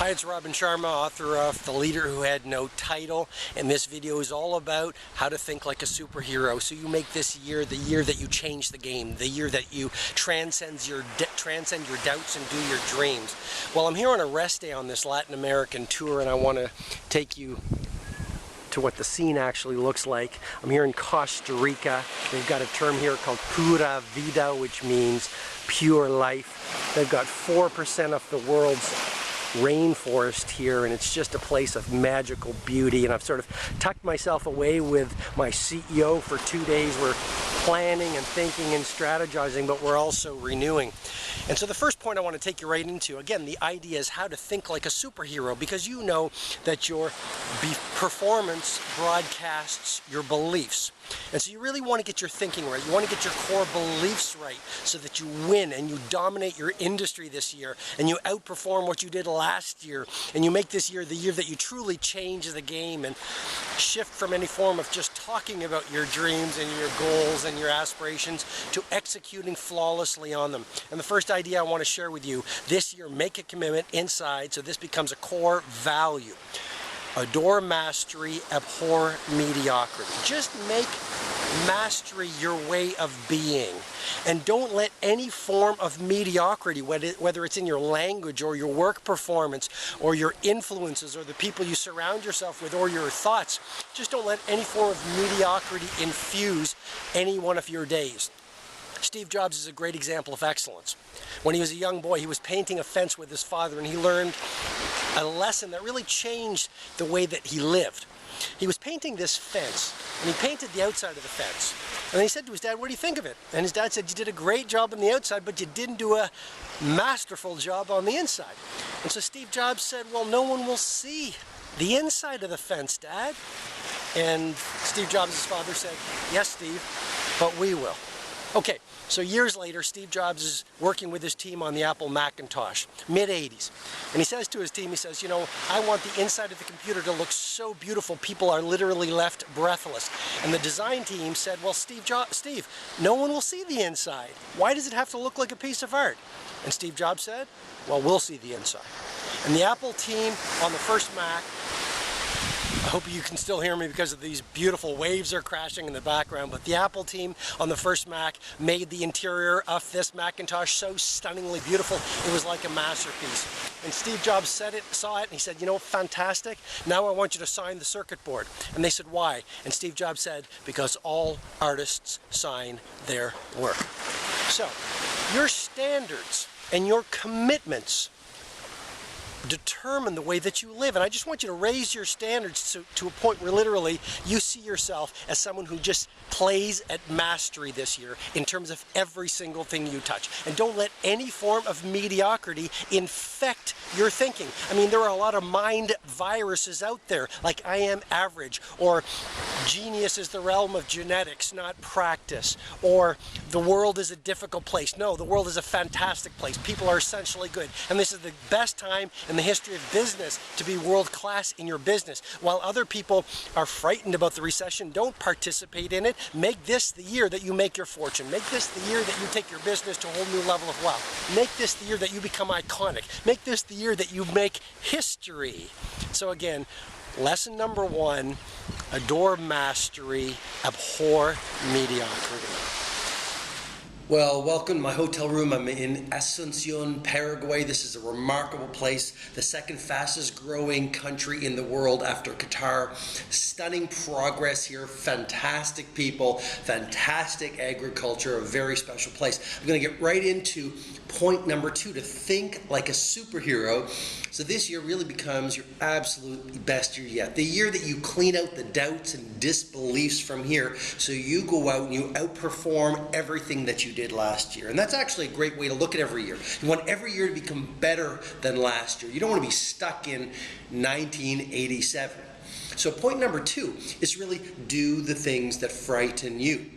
Hi, it's Sharma, author of The Leader Who Had No Title, and this video is all about how to think like a superhero. So you make this year the year that you change the game, the year that you transcend your doubts and do your dreams. Well, I'm here on a rest day on this Latin American tour, and I want to take you to what the scene actually looks like. I'm here in Costa Rica. They've got a term here called Pura Vida, which means pure life. They've got 4% of the world's rainforest here, and it's just a place of magical beauty. And I've sort of tucked myself away with my CEO for 2 days. We're planning and thinking and strategizing, but we're also renewing. And so the first point I want to take you right into, again, the idea is how to think like a superhero, because you know that your performance broadcasts your beliefs. And so you really want to get your thinking right. You want to get your core beliefs right so that you win and you dominate your industry this year and you outperform what you did last year, and you make this year the year that you truly change the game and shift from any form of just talking about your dreams and your goals and your aspirations to executing flawlessly on them. And the first idea I want to share with you this year, make a commitment inside so this becomes a core value. Adore mastery, abhor mediocrity. Just make mastery your way of being, and don't let any form of mediocrity, whether it's in your language or your work performance or your influences or the people you surround yourself with or your thoughts, just don't let any form of mediocrity infuse any one of your days. Steve Jobs is a great example of excellence. When he was a young boy, he was painting a fence with his father, and he learned a lesson that really changed the way that he lived. He was painting this fence, and he painted the outside of the fence. And he said to his dad, "What do you think of it?" And his dad said, "You did a great job on the outside, but you didn't do a masterful job on the inside." And so Steve Jobs said, "Well, no one will see the inside of the fence, Dad." And Steve Jobs' father said, "Yes, Steve, but we will." Okay, so years later, Steve Jobs is working with his team on the Apple Macintosh, mid-80s. And he says to his team, he says, "You know, I want the inside of the computer to look so beautiful, people are literally left breathless." And the design team said, "Well, Steve, no one will see the inside. Why does it have to look like a piece of art?" And Steve Jobs said, "Well, we'll see the inside." And the Apple team on the first Mac, I hope you can still hear me because of these beautiful waves are crashing in the background, but the Apple team on the first Mac made the interior of this Macintosh so stunningly beautiful, it was like a masterpiece. And Steve Jobs saw it, and he said, "You know, fantastic. Now I want you to sign the circuit board." And they said, "Why?" And Steve Jobs said, "Because all artists sign their work." So, your standards and your commitments determine the way that you live. And I just want you to raise your standards to a point where literally you see yourself as someone who just plays at mastery this year in terms of every single thing you touch. And don't let any form of mediocrity infect your thinking. I mean, there are a lot of mind viruses out there, like "I am average," or "genius is the realm of genetics, not practice," or "the world is a difficult place." No, the world is a fantastic place. People are essentially good. And this is the best time in the history of business to be world-class in your business. While other people are frightened about the recession, don't participate in it. Make this the year that you make your fortune. Make this the year that you take your business to a whole new level of wealth. Make this the year that you become iconic. Make this the year that you make history. So again, lesson number 1, adore mastery, abhor mediocrity. Well, welcome to my hotel room. I'm in Asuncion, Paraguay. This is a remarkable place, the second fastest growing country in the world after Qatar. Stunning progress here, fantastic people, fantastic agriculture, a very special place. I'm going to get right into point number 2, to think like a superhero. So this year really becomes your absolute best year yet. The year that you clean out the doubts and disbeliefs from here, so you go out and you outperform everything that you did last year. And that's actually a great way to look at every year. You want every year to become better than last year. You don't want to be stuck in 1987. So point number 2 is really do the things that frighten you.